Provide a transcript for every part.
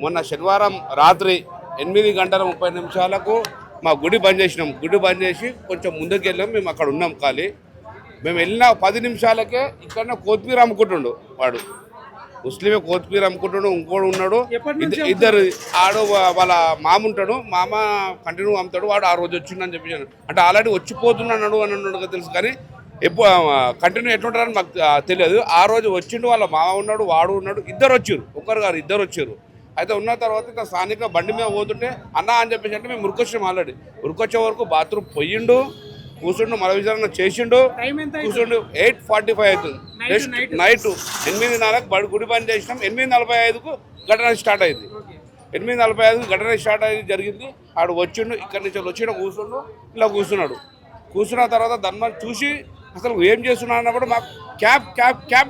మొన్న శనివారం రాత్రి 8:30 మా గుడి బంద్ చేసినాం. గుడి బంద్ చేసి కొంచెం ముందుకు వెళ్ళాం. మేము అక్కడ ఉన్నాం ఖాళీ. మేము వెళ్ళిన 10 నిమిషాలకే ఇక్కడ కొత్తిమీర అమ్ముకుంటుండు వాడు. ముస్లిమే కొత్తిమీర అమ్ముకుంటాడు. ఇంకోడు ఉన్నాడు, ఇద్దరు. ఆడు వాళ్ళ మామ ఉంటాడు, మామ కంటిన్యూ అమ్ముతాడు. వాడు ఆ రోజు వచ్చిండని చెప్పాను. అంటే ఆల్రెడీ వచ్చిపోతున్నాడు అని అన్నాడు తెలుసు, కానీ ఎప్పుడు కంటిన్యూ ఎట్లుంటారని మాకు తెలియదు. ఆ రోజు వచ్చిండు, వాళ్ళ మామ ఉన్నాడు, వాడు ఉన్నాడు, ఇద్దరు వచ్చారు. ఒకరు గారు ఇద్దరు వచ్చారు. అయితే ఉన్న తర్వాత ఇక స్థానిక బండి మీద పోతుంటే అన్న అని చెప్పేసి అంటే మేము ఉరికొచ్చాం. ఆల్రెడీ ఉరికొచ్చే వరకు బాత్రూమ్ పోయిండు, కూర్చుండు, మల విచారణ చేసిండు, కూర్చుండు. 8:45 అవుతుంది. నైట్ 8:04 గుడి బంద్ చేసినాం. 8:45కు ఘటన స్టార్ట్ అయింది. 8:45కు ఘటన స్టార్ట్ అయింది జరిగింది. ఆడు వచ్చిండు, ఇక్కడి నుంచి వచ్చిండు, కూర్చుండు, ఇలా కూర్చున్నాడు. కూర్చున్న తర్వాత ధర్మం చూసి అసలు ఏం చేస్తున్నాడు అన్నప్పుడు మాకు క్యాప్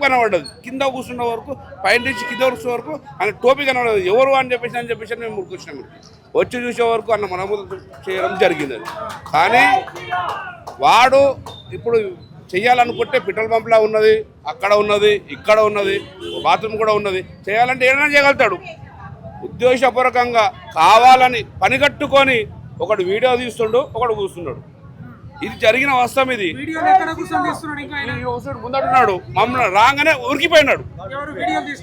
కనబడ్డది. కింద కూర్చున్న వరకు, పైన నుంచి కింద కూర్చున్న వరకు ఆయన టోపీ కనబడదు. ఎవరు అని చెప్పేసి మేము కూర్చున్నాము. వచ్చి చూసే వరకు అన్న మనము చేయడం జరిగింది. కానీ వాడు ఇప్పుడు చెయ్యాలనుకుంటే పెట్రోల్ పంప్లా ఉన్నది, అక్కడ ఉన్నది, ఇక్కడ ఉన్నది, బాత్రూమ్ కూడా ఉన్నది. చేయాలంటే ఏదైనా చేయగలుగుతాడు. ఉద్దేశపూర్వకంగా కావాలని పనిగట్టుకొని ఒకడు వీడియో తీస్తుండు, ఒకడు కూర్చున్నాడు. ఇది జరిగిన వాస్తవం. ఇది ముందడున్నాడు, మమ్మల్ని రాగానే ఉరికిపోయినాడు.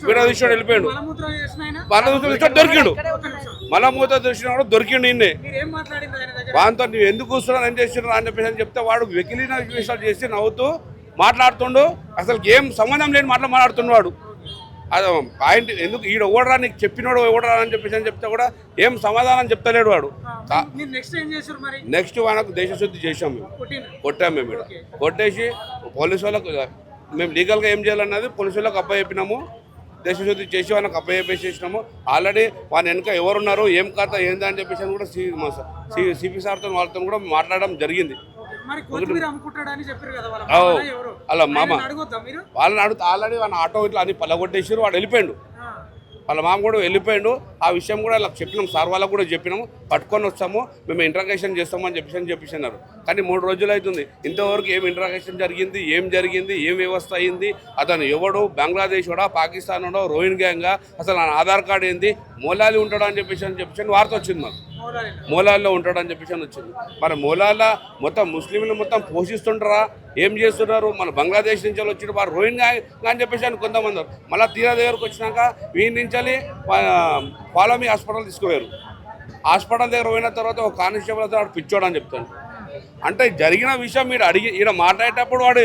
వీడియో తీసాడు, వెళ్ళిపోయాడు. మలమూత్ర దొరికిండు, మలమూత్ర దృష్టి దొరికిండు. ఇన్నే వాంతో నువ్వు ఎందుకు కూర్చున్నావు, ఏం చేస్తున్నావు అని చెప్పేసి చెప్తే వాడు వెకిలిన విషయాలు చేసి నవ్వుతూ మాట్లాడుతుండు. అసలు ఏం సంబంధం లేని మాట్లాడుతున్నాడు. అది పాయింట్ ఎందుకు ఈడ ఓడరా, నీకు చెప్పినోడు ఓడరా అని చెప్పేసి చెప్తే కూడా ఏం సమాధానం చెప్తలేడు వాడు. నెక్స్ట్ వాళ్ళకు దేశశుద్ధి చేసాం. మేము కొట్టాం. మేము ఇక్కడ కొట్టేసి పోలీసు వాళ్ళకు మేము లీగల్గా ఏం చేయాలన్నది పోలీసు వాళ్ళకి అప్పచెప్పినాము. దేశశుద్ధి చేసి వాళ్ళకి అప్పచెప్పేసేసినాము. ఆల్రెడీ వాళ్ళ వెనుక ఎవరున్నారు, ఏం కథ ఏందా అని చెప్పేసి కూడా సిపి సార్తో వాళ్ళతో కూడా మాట్లాడడం జరిగింది. అలా మామ వాళ్ళని అడుగుతా ఆల్రెడీ వాళ్ళ ఆటో ఇట్లా అని పల్లగొట్టేసారు. వాడు వెళ్ళిపోయాడు, వాళ్ళ మామ కూడా వెళ్ళిపోయాడు. ఆ విషయం కూడా అలా చెప్పినాం, సార్ వాళ్ళకు కూడా చెప్పినాము. పట్టుకొని వస్తాము, మేము ఇంట్రాగేషన్ చేస్తామని చెప్పేసినారు. కానీ 3 రోజులు అవుతుంది, ఇంతవరకు ఏం ఇంట్రాగేషన్ జరిగింది, ఏం వ్యవస్థ అయింది, అతను ఎవడు, బంగ్లాదేశ్ వాడా, పాకిస్తాన్ వాడా, రోహింగ్యాంగా, అసలు నా ఆధార్ కార్డు ఏంది, మూలాలి ఉంటాడు అని చెప్పేసి వార్త వచ్చింది. మాకు మూలాల్లో ఉంటాడని చెప్పేసి వచ్చింది. మరి మూలాల్లో మొత్తం ముస్లింలు మొత్తం పోషిస్తుంటారా, ఏం చేస్తున్నారు, మన బంగ్లాదేశ్ నుంచి వచ్చిన వారు రోహింగ్యా అని చెప్పేసి కొంతమంది. మళ్ళీ తీరా దగ్గరకు వచ్చినాక వీరి నుంచి పాలమీ హాస్పిటల్ తీసుకుపోయారు. హాస్పిటల్ దగ్గర పోయిన తర్వాత ఒక కానిస్టేబుల్ అయితే వాడు పిచ్చోడు అని చెప్తాను. అంటే జరిగిన విషయం ఈడ మాట్లాడేటప్పుడు వాడు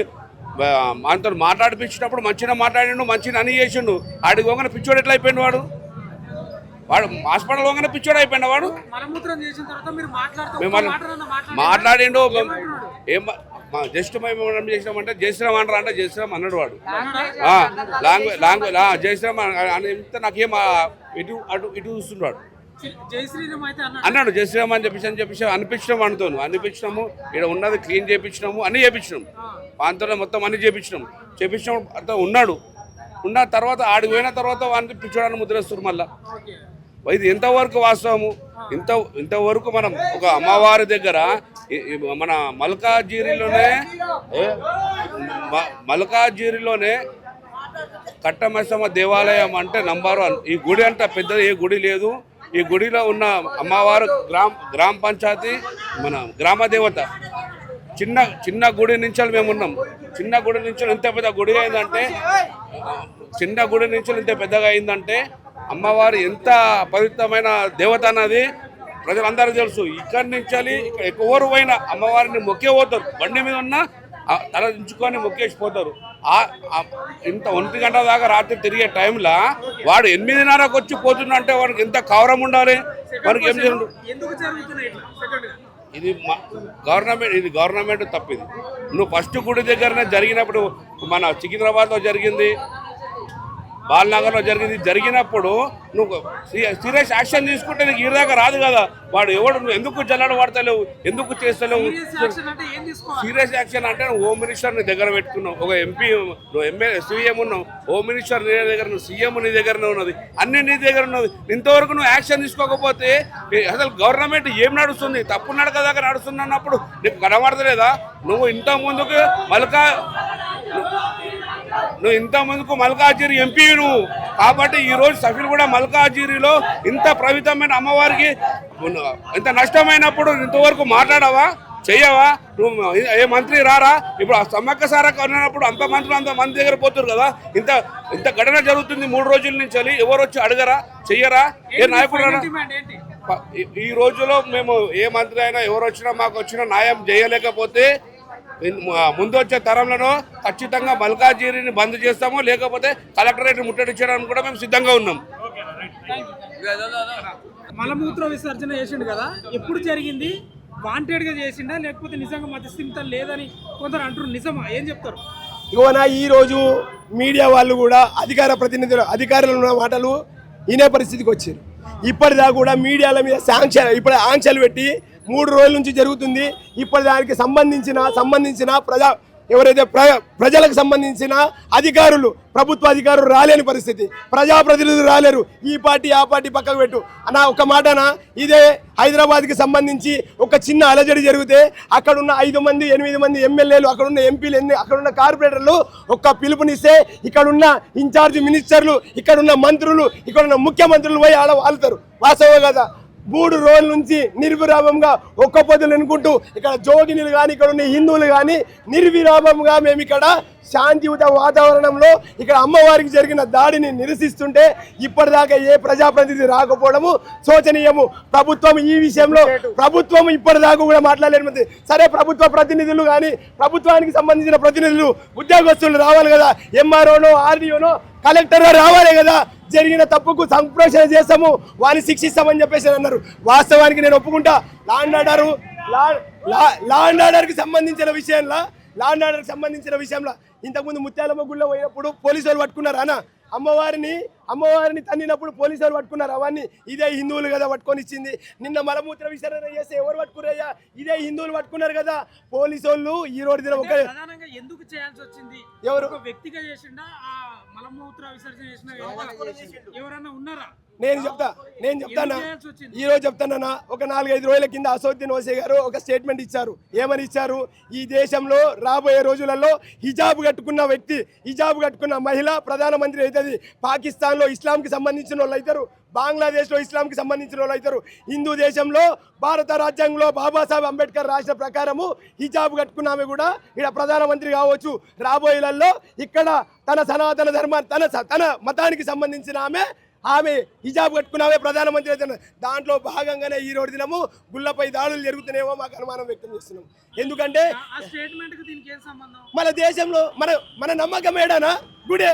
ఆయనతో మాట్లాడిపించినప్పుడు మంచిగా మాట్లాడిండు, మంచిగా అని చేసిండు. ఆడికి పోగానే పిచ్చోడు ఎట్లా అయిపోయిండు వాడు హాస్పిటల్ పోగానే పిచ్చోడు అయిపోయిండు వాడు. మాట్లాడిండు. ఏం జస్ట్ మేము ఏం చేసినామంటే జయశ్రామ్ అంటారా అంటే జయశ్రామ్ అన్నాడు వాడు. లాంగ్వేజ్ జయశ్రామ్ అంటే నాకేం ఇటు చూస్తున్నాడు అన్నాడు. జయశ్రీరామ్ అని చెప్పేసి అనిపించినాము. అనిపించినాము. ఇక్కడ ఉన్నది క్లీన్ చేయించినాము, అన్నీ చేయించినాము. పాంతలో మొత్తం అన్ని చేయించినాము. అంతా ఉన్నాడు. ఉన్న తర్వాత ఆడికి పోయిన తర్వాత వాడిని పిచ్చోడాన్ని ముద్రేస్తారు. మళ్ళీ ఇది ఎంతవరకు వాస్తవము? ఇంతవరకు మనం ఒక అమ్మవారి దగ్గర మన మల్కాజిగిరిలోనే కట్టమైసమ్మ దేవాలయం అంటే నంబర్ 1. ఈ గుడి అంటే పెద్దది ఏ గుడి లేదు. ఈ గుడిలో ఉన్న అమ్మవారు గ్రామ పంచాయతీ మన గ్రామ దేవత. చిన్న గుడి నుంచి మేము ఉన్నాం. చిన్న గుడి నుంచి ఇంత పెద్ద గుడి అయిందంటే ఇంత పెద్దగా అయిందంటే అమ్మవారు ఎంత పవిత్రమైన దేవత అన్నది ప్రజలందరికీ తెలుసు. ఇక్కడి నుంచి ఎవరు పోయినా అమ్మవారిని మొక్కే పోతారు. బండి మీద ఉన్న తల దించుకొని మొక్కేసిపోతారు. ఇంత 1 గంట దాకా రాత్రి తిరిగే టైంలో వాడు 8:30కు వచ్చి పోతున్నా అంటే వాడికి ఎంత కవరం ఉండాలి. వాడికి ఏం చేయాలి? ఇది గవర్నమెంట్ తప్పిది. నువ్వు ఫస్ట్ గుడి దగ్గరనే జరిగినప్పుడు మన సికింద్రాబాద్లో జరిగింది, బాలనగర్లో జరిగినప్పుడు నువ్వు సీరియస్ యాక్షన్ తీసుకుంటే నీకు ఈదాకా రాదు కదా. వాడు ఎవడు, నువ్వు ఎందుకు జల్లడ పడతలేవు, ఎందుకు చేస్తలేవు? సీరియస్ యాక్షన్ అంటే హోమ్ మినిస్టర్ని దగ్గర పెట్టుకున్నావు, ఒక ఎంపీ, నువ్వు ఎమ్మెల్యే, సీఎం ఉన్నావు, హోమ్ మినిస్టర్ నీ దగ్గర, నువ్వు సీఎం నీ దగ్గరనే ఉన్నది, అన్నీ నీ దగ్గర ఉన్నది. ఇంతవరకు నువ్వు యాక్షన్ తీసుకోకపోతే అసలు గవర్నమెంట్ ఏం నడుస్తుంది? తప్పు నడకదాకా నడుస్తుంది అన్నప్పుడు నీకు కనబడతలేదా? నువ్వు ఇంత ముందుకు మల్కాజిగిరి ఎంపీ నువ్వు కాబట్టి ఈరోజు సఫీల్గూడ మల్కాజిగిరిలో ఇంత పవిత్రమైన అమ్మవారికి ఇంత నష్టమైనప్పుడు ఇంతవరకు మాట్లాడవా, చెయ్యవా? నువ్వు ఏ మంత్రి రారా? ఇప్పుడు ఆ సమ్మక్క సారక్క అన్నప్పుడు అంత మంత్రులు అంత మంది దగ్గర పోతున్నారు కదా. ఇంత ఇంత ఘటన జరుగుతుంది 3 రోజుల నుంచి, ఎవరు వచ్చి అడగరా, చెయ్యరా? ఏ నాయకుడు రారా? ఈ రోజులో మేము ఏ మంత్రి అయినా ఎవరు వచ్చినా మాకు వచ్చినా న్యాయం చేయలేకపోతే ముందు వచ్చే తరంలో ఖచ్చితంగా మల్కాజిగిరిని బంద్ చేస్తాము, లేకపోతే కలెక్టరేట్ ముట్టడించడానికి కూడా మేము సిద్ధంగా ఉన్నాం. మలమూత్ర విసర్జన చేసిండు కదా, ఎప్పుడు జరిగింది? వాంటెడ్ గా చేసిండా లేకపోతే నిజంగా మధ్యస్థిమితం లేదని కొందరు అంటారు, నిజమా? ఏం చెప్తారు? ఇగోనా ఈ రోజు మీడియా వాళ్ళు కూడా అధికారులు ఉన్న మాటలు వినే పరిస్థితికి వచ్చారు. ఇప్పటిదాకా కూడా మీడియాల మీద ఇప్పుడు ఆంక్షలు పెట్టి 3 రోజుల నుంచి జరుగుతుంది. ఇప్పటి దానికి సంబంధించిన ఎవరైతే ప్రజలకు సంబంధించిన అధికారులు, ప్రభుత్వ అధికారులు రాలేని పరిస్థితి, ప్రజాప్రతినిధులు రాలేరు. ఈ పార్టీ ఆ పార్టీ పక్కకు పెట్టు అన్న ఒక మాటనా. ఇదే హైదరాబాద్కి సంబంధించి ఒక చిన్న అలజడి జరిగితే అక్కడున్న 5 మంది 8 మంది ఎమ్మెల్యేలు, అక్కడున్న ఎంపీలు, అక్కడున్న కార్పొరేటర్లు ఒక్క పిలుపునిస్తే ఇక్కడున్న ఇన్ఛార్జ్ మినిస్టర్లు, ఇక్కడున్న మంత్రులు, ఇక్కడున్న ముఖ్యమంత్రులు పోయి ఆడ వాళ్తారు. వాస్తవం కదా. 3 రోజుల నుంచి నిర్విరామంగా ఒక్క పొద్దులు అనుకుంటూ ఇక్కడ జోగినులు కానీ, ఇక్కడ ఉన్న హిందువులు కానీ నిర్విరామంగా మేము ఇక్కడ శాంతియుత వాతావరణంలో ఇక్కడ అమ్మవారికి జరిగిన దాడిని నిరసిస్తుంటే ఇప్పటిదాకా ఏ ప్రజాప్రతినిధి రాకపోవడము శోచనీయము. ప్రభుత్వం ఈ విషయంలో ఇప్పటిదాకా కూడా మాట్లాడలేదు. సరే, ప్రభుత్వ ప్రతినిధులు కానీ, ప్రభుత్వానికి సంబంధించిన ప్రతినిధులు, ఉద్యోగస్తులు రావాలి కదా. ఎంఆర్ఓనో ఆర్డీఓనో కలెక్టర్ రావాలి కదా. జరిగిన తప్పుకు సంప్రోషణ చేస్తాము, వారిని శిక్షిస్తామని చెప్పేసి అన్నారు. వాస్తవానికి నేను ఒప్పుకుంటా. లా అండ్ ఆర్డర్కి సంబంధించిన విషయంలో ఇంతకుముందు ముత్యాలమ్మ గుళ్ళో పోయినప్పుడు పోలీసులు పట్టుకున్నారు అన్న. అమ్మవారిని తన్నినప్పుడు పోలీసులు పట్టుకున్నారు. అవన్నీ ఇదే హిందువులు కదా పట్టుకొని ఇచ్చింది. నిన్న మలమూత్ర విసర్జన చేస్తే ఎవరు పట్టుకున్నారయ్యా? ఇదే హిందువులు పట్టుకున్నారు కదా. పోలీసు వాళ్ళు ఈ రోజు దిన ఎందుకు చేయాల్సి వచ్చింది? ఎవరు వ్యక్తిగా చేసిండా? మలమూత్ర విసర్జన చేసిన ఎవరన్నా ఉన్నారా? నేను చెప్తానా ఈ రోజు చెప్తానన్నా. ఒక 4-5 రోజుల కింద అసౌద్దీన్ ఓసే గారు ఒక స్టేట్మెంట్ ఇచ్చారు. ఏమని ఇచ్చారు? ఈ దేశంలో రాబోయే రోజులలో హిజాబ్ కట్టుకున్న మహిళ ప్రధానమంత్రి అవుతుంది. పాకిస్తాన్లో ఇస్లాంకి సంబంధించిన వాళ్ళు అవుతారు, బంగ్లాదేశ్లో ఇస్లాంకి సంబంధించిన వాళ్ళు అవుతారు. హిందూ దేశంలో భారత రాజ్యాంగంలో బాబాసాహెబ్ అంబేద్కర్ రాసిన ప్రకారము హిజాబ్ కట్టుకున్న ఆమె కూడా ఇక్కడ ప్రధానమంత్రి కావచ్చు. రాబోయేలలో ఇక్కడ తన సనాతన ధర్మాన్ని తన మతానికి సంబంధించిన ఆమె హిజాబ్ కట్టుకున్నామే ప్రధానమంత్రి అయితే దాంట్లో భాగంగానే ఈ రోజు దినము గుళ్ళపై దాడులు జరుగుతున్నాయేమో మాకు అనుమానం వ్యక్తం చేస్తున్నాం. ఎందుకంటే మన దేశంలో మన నమ్మకం ఏడానా? గుడే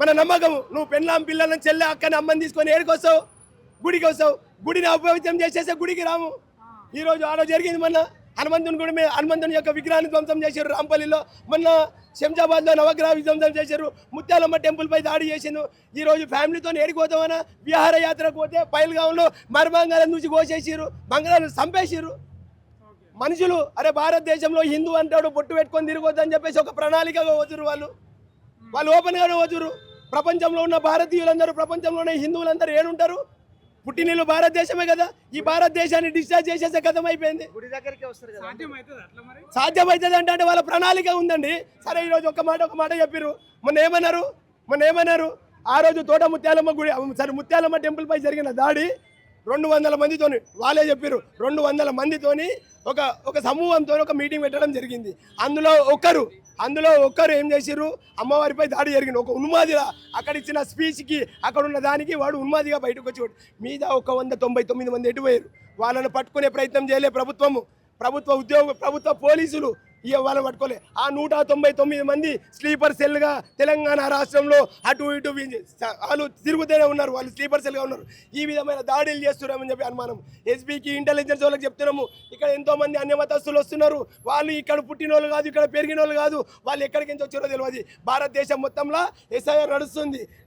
మన నమ్మకము. నువ్వు పెళ్ళాం పిల్లలను చెల్లె అక్కని అమ్మని తీసుకొని ఏడుకొస్తావు, గుడికి వస్తావు. గుడిని అపవిత్రం చేసేస్తే గుడికి రాము. ఈరోజు జరిగింది మొన్న హనుమంతుని యొక్క విగ్రహాన్ని ధ్వంసం చేశారు రాంపల్లిలో. మొన్న శంషాబాద్లో నవగ్రహ విధ్వంసం చేశారు. ముత్యాలమ్మ టెంపుల్ పై దాడి చేశారు. ఈరోజు ఫ్యామిలీతో ఏడిపోతామన్నా విహారయాత్రకు పోతే పైల్గాంలో మర్మాంగాలను చూసి కోసేసారు, బంగాళాలు చంపేసారు. మనుషులు అరే భారతదేశంలో హిందూ అంటాడు బొట్టు పెట్టుకొని తిరగొద్దని చెప్పేసి ఒక ప్రణాళికగా వచ్చారు. వాళ్ళు ఓపెన్గానే వచ్చారు. ప్రపంచంలో ఉన్న భారతీయులందరూ, ప్రపంచంలోనే హిందువులందరూ ఏడుంటారు? పుట్టినీళ్ళు భారతదేశమే కదా. ఈ భారతదేశాన్ని డిశ్చార్జ్ చేసేసే కథం అయిపోయింది. సాధ్యమవుతుంది అంటే వాళ్ళ ప్రణాళిక ఉందండి. సరే, ఈరోజు ఒక మాట చెప్పారు. మొన్న ఏమన్నారు? ఆ రోజు తోట ముత్యాలమ్మ టెంపుల్ పై జరిగిన దాడి 200 మందితోని, వాళ్ళే చెప్పారు 200 మందితోని ఒక సమూహంతో ఒక మీటింగ్ పెట్టడం జరిగింది. అందులో ఒక్కరు ఏం చేసిర్రు? అమ్మవారిపై దాడి జరిగింది. ఒక ఉన్మాదిగా అక్కడ ఇచ్చిన స్పీచ్కి అక్కడ ఉన్న దానికి వాడు ఉన్మాదిగా బయటకు వచ్చి మీద 199 మంది ఎటుపోయారు. వాళ్ళను పట్టుకునే ప్రయత్నం చేయలే ప్రభుత్వ పోలీసులు. వాళ్ళని పట్టుకోలే. ఆ 199 మంది స్లీపర్ సెల్గా తెలంగాణ రాష్ట్రంలో అటు ఇటు వాళ్ళు తిరుగుతూనే ఉన్నారు. వాళ్ళు స్లీపర్ సెల్గా ఉన్నారు. ఈ విధమైన దాడులు చేస్తున్నామని చెప్పి అనుమానం. ఎస్పీకి ఇంటెలిజెన్స్ వాళ్ళకి చెప్తున్నాము. ఇక్కడ ఎంతోమంది అన్యమతస్తులు వస్తున్నారు. వాళ్ళు ఇక్కడ పుట్టిన వాళ్ళు కాదు, ఇక్కడ పెరిగిన వాళ్ళు కాదు. వాళ్ళు ఎక్కడికి నుంచి వచ్చారో తెలియదు. భారతదేశం మొత్తంలో ఎస్ఐఆర్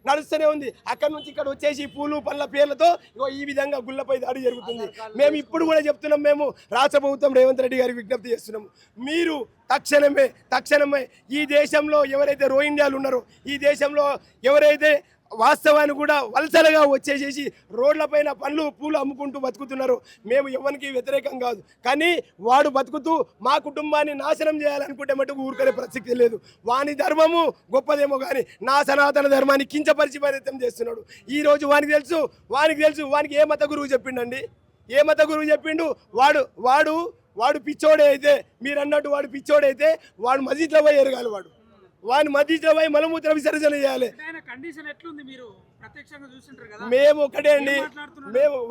నడుస్తూనే ఉంది. అక్కడ నుంచి ఇక్కడ వచ్చేసి పూలు పండ్ల పేర్లతో ఈ విధంగా గుళ్ళపై దాడి జరుగుతుంది. మేము ఇప్పుడు కూడా చెప్తున్నాం. మేము రాష్ట్ర ప్రభుత్వం రేవంత్ రెడ్డి గారికి విజ్ఞప్తి చేస్తున్నాము. మీరు తక్షణమే ఈ దేశంలో ఎవరైతే రోహింగ్యాలు ఉన్నారో, ఈ దేశంలో ఎవరైతే వాస్తవాన్ని కూడా వలసలుగా వచ్చేసేసి రోడ్లపైన పండ్లు పూలు అమ్ముకుంటూ బతుకుతున్నారు. మేము ఎవరికి వ్యతిరేకం కాదు, కానీ వాడు బతుకుతూ మా కుటుంబాన్ని నాశనం చేయాలనుకుంటే మటుకు ఊరుకునే ప్రసక్తి లేదు. వాని ధర్మము గొప్పదేమో కానీ నా సనాతన ధర్మాన్ని కించపరిచి పరితం చేస్తున్నాడు. ఈరోజు వానికి తెలుసు వానికి ఏ మత గురువు చెప్పిండండి? ఏ మత గురువు చెప్పిండు? వాడు పిచ్చోడే అయితే, మీరు అన్నట్టు వాడు పిచ్చోడే అయితే వాడు మసీద్లో పోయి ఎరగాలి. వాడిని మసీద్లో పోయి మలమూత్ర విసర్జన చేయాలి. కండిషన్ ఎట్లుంది మీరు ప్రత్యక్షంగా చూస్తుంటారు కదా? మేము ఒకటే అండి,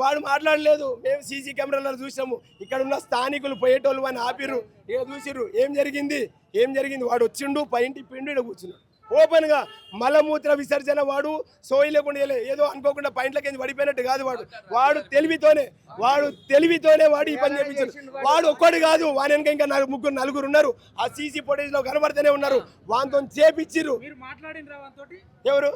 వాడు మాట్లాడలేదు, మేము సీసీ కెమెరాలో చూసాము. ఇక్కడ ఉన్న స్థానికులు పోయేటోళ్ళు వాడిని ఆపిర్రు, ఇక చూసిర్రు. ఏం జరిగింది? వాడు వచ్చిండు, పైంటి పిండు, ఇక్కడ కూర్చున్నాడు ఓపెన్ గా మలమూత్ర విసర్జన. వాడు సోయి లేకుండా ఏదో అనుకోకుండా పైంట్లకి పడిపోయినట్టు కాదు. వాడు తెలివితోనే వాడు ఈ పని చేయించాడు. వాడు ఒక్కడు కాదు, వాని వెనక ఇంకా నలుగురు ఉన్నారు. ఆ సీసీ ఫుటేజ్ లో కనబడుతూనే ఉన్నారు. వానితో చేపిచ్చిర్రు. ఎవరు?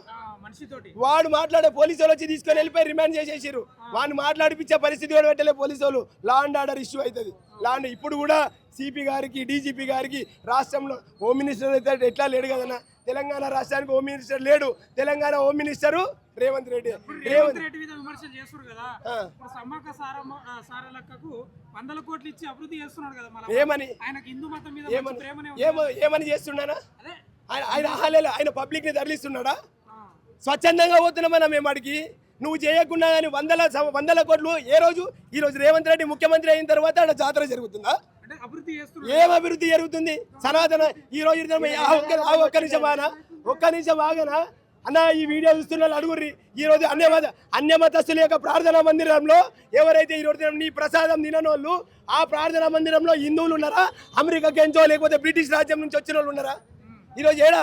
వాడు మాట్లాడే పోలీసు వాళ్ళు వచ్చి తీసుకొని వెళ్ళిపోయి రిమాండ్ చేసేసారు. వాడిని మాట్లాడిపించే పరిస్థితి కూడా పెట్టలే పోలీసు వాళ్ళు. లా అండ్ ఆర్డర్ ఇష్యూ అవుతుంది. ఇప్పుడు కూడా సిపి గారికి, డీజీపీ గారికి, రాష్ట్రంలో హోమ్ మినిస్టర్ అయితే ఎట్లా లేడు కదన్నా. తెలంగాణ రాష్ట్రానికి హోమ్ మినిస్టర్ లేడు. తెలంగాణ హోమ్ మినిస్టర్ రేవంత్ రెడ్డి మీద విమర్శలు చేస్తారు కదా. సమ్మక్క సారలక్కకు 100 కోట్లు ఇచ్చి అభివృద్ధి చేస్తున్నాడు కదా. ఏమని ఆయనకు హిందూ మతం మీద ఏమని చేస్తున్నానా? ఆయన పబ్లిక్ ని తరలిస్తున్నాడా? స్వచ్ఛందంగా పోతున్నామన్నా మేము అడిగి. నువ్వు చేయకుండా కానీ 100 కోట్లు ఈ రోజు రేవంత్ రెడ్డి ముఖ్యమంత్రి అయిన తర్వాత ఆడ జాతర జరుగుతుందా? ఏం అభివృద్ధి జరుగుతుంది? సనాతన ఈ రోజు ఒక్క నిమిషం ఆగనా అన్న. ఈ వీడియో చూస్తున్న అడుగుర్రి. ఈ రోజు అన్యమతస్తుల యొక్క ప్రార్థనా మందిరంలో ఎవరైతే ఈ రోజు నీ ప్రసాదం తిననోళ్ళు, ఆ ప్రార్థనా మందిరంలో హిందువులు ఉన్నారా? అమెరికా కెంచో లేకపోతే బ్రిటిష్ రాజ్యం నుంచి వచ్చిన వాళ్ళు ఉన్నారా? ఈరోజు ఏడా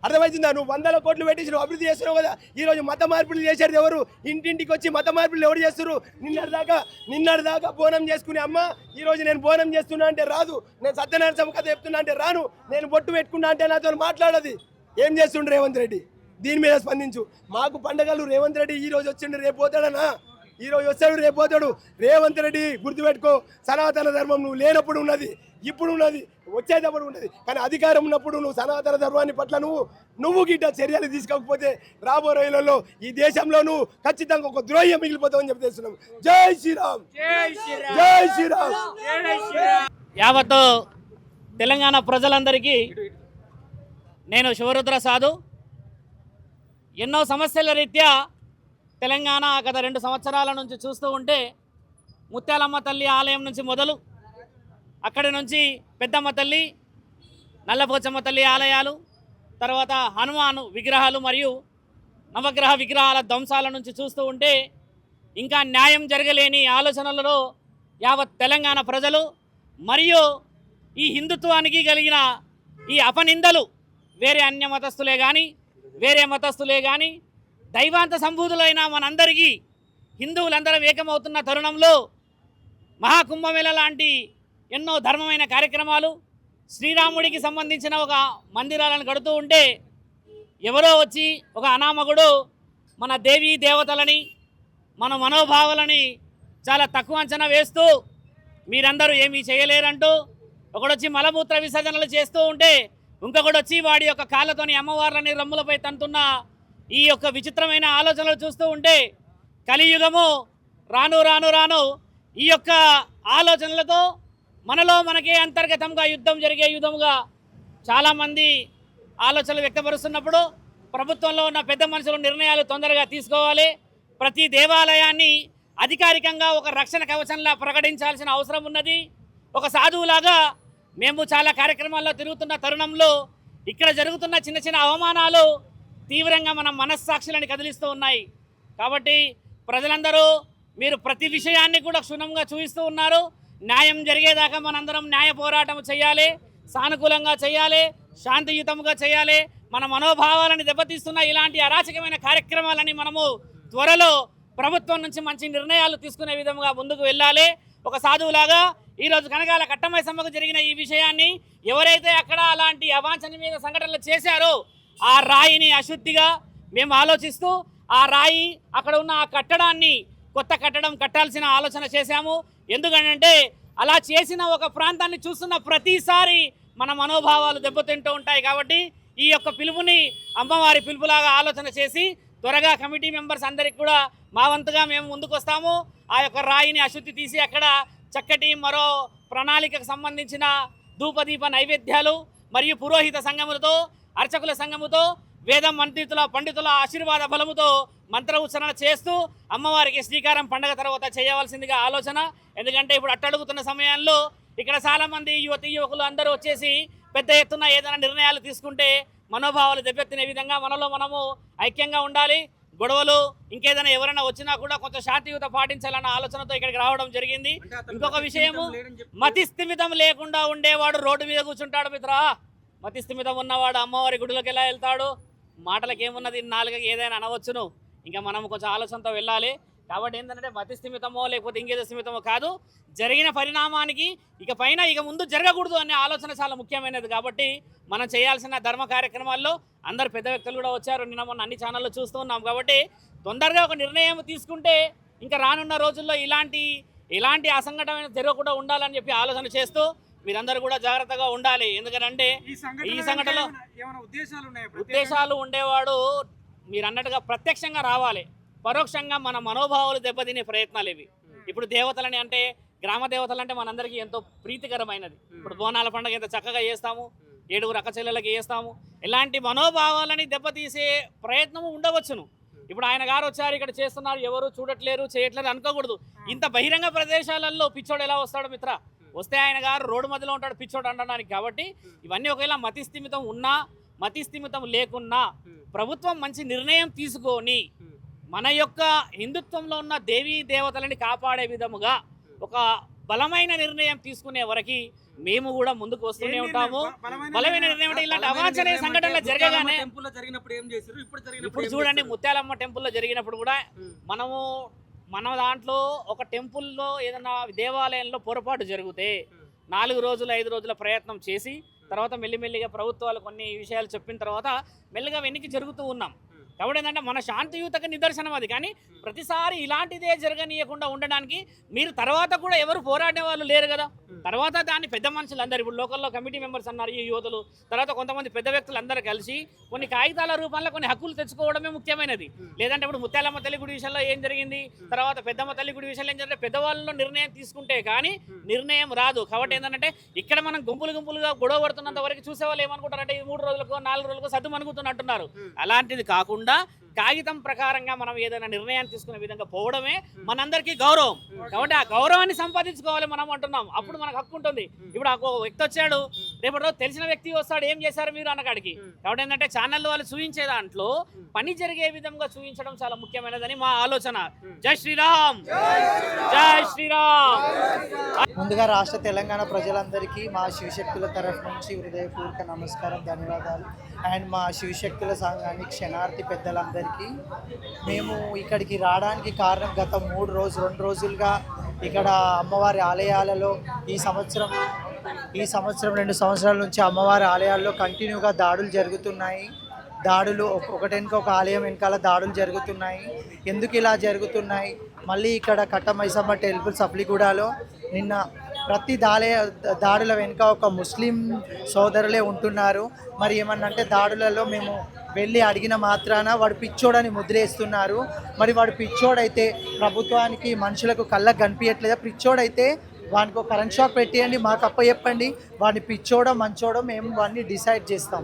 అర్థమవుతుందా? నువ్వు 100 కోట్లు పెట్టేసి నువ్వు అభివృద్ధి చేస్తున్నావు కదా. ఈ రోజు మత మార్పులు చేసేది ఎవరు? ఇంటింటికి వచ్చి మత మార్పులు ఎవరు చేస్తారు? నిన్నటిదాకా బోనం చేసుకునే అమ్మ ఈ రోజు నేను బోనం చేస్తున్నా అంటే రాదు, నేను సత్యనారాయణ కథ చెప్తున్నా అంటే రాను, నేను బొట్టు పెట్టుకున్నా అంటే నాతో మాట్లాడదు. ఏం చేస్తుండ్రు రేవంత్ రెడ్డి? దీని మీద స్పందించు. మాకు పండగలు రేవంత్ రెడ్డి ఈ రోజు వచ్చిండు, రేపు పోతాడనా? ఈ రోజు వస్తాడు, రేపు పోతాడు. రేవంత్ రెడ్డి గుర్తుపెట్టుకో, సనాతన ధర్మం నువ్వు లేనప్పుడు ఉన్నది, ఇప్పుడు ఉన్నది, వచ్చేటప్పుడు ఉన్నది. కానీ అధికారం ఉన్నప్పుడు నువ్వు సనాతన ధర్మాన్ని పట్ల నువ్వు గిట్ట చర్యలు తీసుకోకపోతే రాబో రోజులలో ఈ దేశంలో నువ్వు ఖచ్చితంగా ఒక ద్రోహి మిగిలిపోతావని చెప్పి తెలుస్తున్నాం. జై శ్రీరామ్, జై శ్రీరామ్. యావత్తు తెలంగాణ ప్రజలందరికీ నేను శివరుద్ర సాధు. ఎన్నో సమస్యల రీత్యా తెలంగాణ గత 2 సంవత్సరాల నుంచి చూస్తూ ఉంటే ముత్యాలమ్మ తల్లి ఆలయం నుంచి మొదలు, అక్కడి నుంచి పెద్దమ్మ తల్లి, నల్లపోచమ్మ తల్లి ఆలయాలు, తర్వాత హనుమాను విగ్రహాలు మరియు నవగ్రహ విగ్రహాల ధ్వంసాల నుంచి చూస్తూ ఉంటే ఇంకా న్యాయం జరగలేని ఆలోచనలలో యావత్ తెలంగాణ ప్రజలు మరియు ఈ హిందుత్వానికి కలిగిన ఈ అపనిందలు వేరే అన్య మతస్థులే కానీ వేరే మతస్థులే కానీ దైవాంత సంభూతులైన మనందరికీ హిందువులందరం ఏకమవుతున్న తరుణంలో మహాకుంభమేళ లాంటి ఎన్నో ధర్మమైన కార్యక్రమాలు, శ్రీరాముడికి సంబంధించిన ఒక మందిరాలను కడుతూ ఉంటే ఎవరో వచ్చి ఒక అనామకుడు మన దేవీ దేవతలని, మన మనోభావాలని చాలా తక్కువ అంచనా వేస్తూ మీరందరూ ఏమీ చేయలేరంటూ ఒకడొచ్చి మలమూత్ర విసర్జనలు చేస్తూ ఉంటే ఇంకొకటి వచ్చి వాడి యొక్క కాళ్ళతోని అమ్మవార్లని రమ్ములపై తంతున్న ఈ యొక్క విచిత్రమైన ఆలోచనలు చూస్తూ ఉంటే కలియుగము రాను రాను రాను ఈ యొక్క ఆలోచనలతో మనలో మనకే అంతర్గతంగా యుద్ధం జరిగే యుద్ధముగా చాలామంది ఆలోచనలు వ్యక్తపరుస్తున్నప్పుడు ప్రభుత్వంలో ఉన్న పెద్ద మనుషులు నిర్ణయాలు తొందరగా తీసుకోవాలి. ప్రతి దేవాలయాన్ని అధికారికంగా ఒక రక్షణ కవచంలా ప్రకటించాల్సిన అవసరం ఉన్నది. ఒక సాధువులాగా మేము చాలా కార్యక్రమాల్లో తిరుగుతున్న తరుణంలో ఇక్కడ జరుగుతున్న చిన్న చిన్న అవమానాలు తీవ్రంగా మన మనస్సాక్షులని కదిలిస్తూ ఉన్నాయి. కాబట్టి ప్రజలందరూ మీరు ప్రతి విషయాన్ని కూడా క్షుణ్ణంగా చూపిస్తూ ఉన్నారు. న్యాయం జరిగేదాకా మనందరం న్యాయ పోరాటం చేయాలి, సానుకూలంగా చేయాలి, శాంతియుతంగా చేయాలి. మన మనోభావాలను దెబ్బతీస్తున్న ఇలాంటి అరాచకమైన కార్యక్రమాలని మనము త్వరలో ప్రభుత్వం నుంచి మంచి నిర్ణయాలు తీసుకునే విధంగా ముందుకు వెళ్ళాలి. ఒక సాధువులాగా ఈరోజు కనకాల కట్టమైసమ్మకు జరిగిన ఈ విషయాన్ని ఎవరైతే అక్కడ అలాంటి అవాంఛనీయ సంఘటనలు చేశారో ఆ రాయిని అశుద్ధిగా మేము ఆలోచిస్తూ ఆ రాయి అక్కడ ఉన్న ఆ కట్టడాన్ని కొత్త కట్టడం కట్టాల్సిన ఆలోచన చేశాము. ఎందుకంటే అలా చేసిన ఒక ప్రాంతాన్ని చూస్తున్న ప్రతిసారి మన మనోభావాలు దెబ్బతింటూ ఉంటాయి. కాబట్టి ఈ యొక్క పిలుపుని అమ్మవారి పిలుపులాగా ఆలోచన చేసి త్వరగా కమిటీ మెంబర్స్ అందరికి కూడా మా వంతుగా మేము ముందుకు వస్తాము. ఆ యొక్క రాయిని అశుద్ధి తీసి అక్కడ చక్కటి మరో ప్రణాళికకు సంబంధించిన ధూపదీప నైవేద్యాలు మరియు పురోహిత సంఘములతో అర్చకుల సంఘముతో వేదం పండితుల ఆశీర్వాద బలముతో మంత్ర ఉచ్చరణ చేస్తూ అమ్మవారికి శ్రీకారం పండగ తర్వాత చేయవలసిందిగా ఆలోచన. ఎందుకంటే ఇప్పుడు అట్టడుగుతున్న సమయంలో ఇక్కడ చాలామంది యువకులు అందరూ వచ్చేసి పెద్ద ఎత్తున ఏదైనా నిర్ణయాలు తీసుకుంటే మనోభావాలు దెబ్బతినే విధంగా మనలో మనము ఐక్యంగా ఉండాలి. గొడవలు ఇంకేదైనా ఎవరైనా వచ్చినా కూడా కొంచెం శాంతియుత పాటించాలన్న ఆలోచనతో ఇక్కడికి రావడం జరిగింది. ఇంకొక విషయము, మతిస్థిమితం లేకుండా ఉండేవాడు రోడ్డు మీద కూర్చుంటాడు మిత్రా. మతిస్థిమితం ఉన్నవాడు అమ్మవారి గుడిలోకి ఎలా వెళ్తాడు? మాటలకు ఏమున్నది, నాలుగకి ఏదైనా అనవచ్చును. ఇంకా మనం కొంచెం ఆలోచనతో వెళ్ళాలి. కాబట్టి ఏంటంటే మతిస్థిమితమో లేకపోతే ఇంకేదో స్థిమితమో కాదు, జరిగిన పరిణామానికి ఇక ముందు జరగకూడదు అనే ఆలోచన చాలా ముఖ్యమైనది. కాబట్టి మనం చేయాల్సిన ధర్మ కార్యక్రమాల్లో అందరు పెద్ద వ్యక్తులు కూడా వచ్చారు. నిన్న మొన్న అన్ని ఛానల్లో చూస్తూ ఉన్నాం. కాబట్టి తొందరగా ఒక నిర్ణయం తీసుకుంటే ఇంకా రానున్న రోజుల్లో ఇలాంటి అసంఘటన జరగకుండా ఉండాలని చెప్పి ఆలోచన చేస్తూ మీరందరూ కూడా జాగ్రత్తగా ఉండాలి. ఎందుకంటే ఈ సంఘటనలో ఉద్దేశాలు ఉండేవాడు మీరు అన్నట్టుగా ప్రత్యక్షంగా రావాలి, పరోక్షంగా మన మనోభావాలు దెబ్బతినే ప్రయత్నాలు ఇవి. ఇప్పుడు దేవతలని అంటే గ్రామ దేవతలు అంటే మనందరికీ ఎంతో ప్రీతికరమైనది. ఇప్పుడు బోనాల పండుగ ఎంత చక్కగా చేస్తాము, 7 అక్కచెల్లెలకి చేస్తాము. ఇలాంటి మనోభావాలని దెబ్బతీసే ప్రయత్నము ఉండవచ్చును. ఇప్పుడు ఆయన గారు వచ్చారు, ఇక్కడ చేస్తున్నారు, ఎవరు చూడట్లేరు చేయట్లేరు అనుకోకూడదు. ఇంత బహిరంగ ప్రదేశాలలో పిచ్చోడు ఎలా వస్తాడు మిత్ర? వస్తే ఆయన గారు రోడ్డు మధ్యలో ఉంటాడు పిచ్చోడు అనడానికి. కాబట్టి ఇవన్నీ ఒకవేళ మతిస్థిమితం ఉన్నా మతిస్థిమితం లేకున్నా ప్రభుత్వం మంచి నిర్ణయం తీసుకొని మన యొక్క హిందుత్వంలో ఉన్న దేవీ దేవతలని కాపాడే విధముగా ఒక బలమైన నిర్ణయం తీసుకునే వరకు మేము కూడా ముందుకు వస్తూనే ఉంటాము. బలమైన నిర్ణయం అంటే ఇలాంటి అవాంఛనీయ సంఘటనలు జరగగానే ఇప్పుడు చూడండి, ముత్యాలమ్మ టెంపుల్లో జరిగినప్పుడు కూడా మన దాంట్లో ఒక టెంపుల్లో ఏదైనా దేవాలయంలో పొరపాటు జరిగితే 4 రోజులు 5 రోజుల ప్రయత్నం చేసి తర్వాత మెల్లిమెల్లిగా ప్రభుత్వాలు కొన్ని విషయాలు చెప్పిన తర్వాత మెల్లిగా వెనక్కి జరుగుతూ ఉన్నాం. కాబట్టి ఏంటంటే మన శాంతియుతకు నిదర్శనం అది. కానీ ప్రతిసారి ఇలాంటిదే జరగనీయకుండా ఉండడానికి మీరు తర్వాత కూడా ఎవరు పోరాడే వాళ్ళు లేరు కదా. తర్వాత దాన్ని పెద్ద మనుషులు అందరు, ఇప్పుడు లోకల్లో కమిటీ మెంబర్స్ అన్నారు ఈ యువతులు, తర్వాత కొంతమంది పెద్ద వ్యక్తులు అందరూ కలిసి కొన్ని కాగితాల రూపంలో కొన్ని హక్కులు తెచ్చుకోవడమే ముఖ్యమైనది. లేదంటే ఇప్పుడు ముత్యాలమ్మ తల్లి గుడి విషయంలో ఏం జరిగింది, తర్వాత పెద్దమ్మ తల్లి గుడి విషయంలో ఏం జరిగింది, పెద్దవాళ్ళలో నిర్ణయం తీసుకుంటే కానీ నిర్ణయం రాదు. కాబట్టి ఏంటంటే ఇక్కడ మనం గుంపులుగా గొడవ పడుతున్నంత వరకు చూసేవాళ్ళు ఏమనుకుంటారంటే ఇది 3 రోజులకు 4 రోజులకు సద్దు మనుగుతున్నట్టున్నారు. అలాంటిది కాకుండా కాగితం ప్రకారంగా మనం ఏదైనా నిర్ణయాన్ని తీసుకునే విధంగా పోవడమే మనందరికీ గౌరవం. కాబట్టి ఆ గౌరవాన్ని సంపాదించుకోవాలి మనం అంటున్నాం. అప్పుడు మనకు హక్కు ఉంటుంది. ఇప్పుడు ఆ వ్యక్తి వచ్చాడు, రేపటి రోజు తెలిసిన వ్యక్తి వస్తాడు, ఏం చేశారు మీరు అన్నకాడికి. కాబట్టి ఏంటంటే ఛానల్ వాళ్ళు చూపించే దాంట్లో పని జరిగే విధంగా చూపించడం చాలా ముఖ్యమైనదని మా ఆలోచన. జై శ్రీరామ్, జై శ్రీరామ్. ముందుగా రాష్ట్ర తెలంగాణ ప్రజలందరికీ మా శివశక్తుల తరఫు నుంచి హృదయపూర్వక నమస్కారం, ధన్యవాదాలు. అండ్ మా శివశక్తుల సంఘానికి క్షణార్థి పెద్దలందరికీ, మేము ఇక్కడికి రావడానికి కారణం గత 2 రోజులుగా ఇక్కడ అమ్మవారి ఆలయాలలో ఈ సంవత్సరం 2 సంవత్సరాల నుంచి అమ్మవారి ఆలయాల్లో కంటిన్యూగా దాడులు జరుగుతున్నాయి. దాడులు ఒకటెనుక ఒక ఆలయం వెనకాల దాడులు జరుగుతున్నాయి. ఎందుకు ఇలా జరుగుతున్నాయి? మళ్ళీ ఇక్కడ కట్టమైసమ్మ టెంపుల్ సప్లిగూడలో నిన్న ప్రతి దాడుల వెనుక ఒక ముస్లిం సోదరులే ఉంటున్నారు. మరి ఏమన్నంటే దాడులలో మేము వెళ్ళి అడిగిన మాత్రాన వాడు పిచ్చోడని ముద్రేస్తున్నారు. మరి వాడు పిచ్చోడైతే ప్రభుత్వానికి మనుషులకు కళ్ళకు కనిపించట్లేదా? పిచ్చోడైతే వానికి ఒక కరెంట్ షాక్ పెట్టేయండి, మాకు అప్పచెప్పండి, వాడిని పిచ్చోడో మంచోడో మేము వాడిని డిసైడ్ చేస్తాం.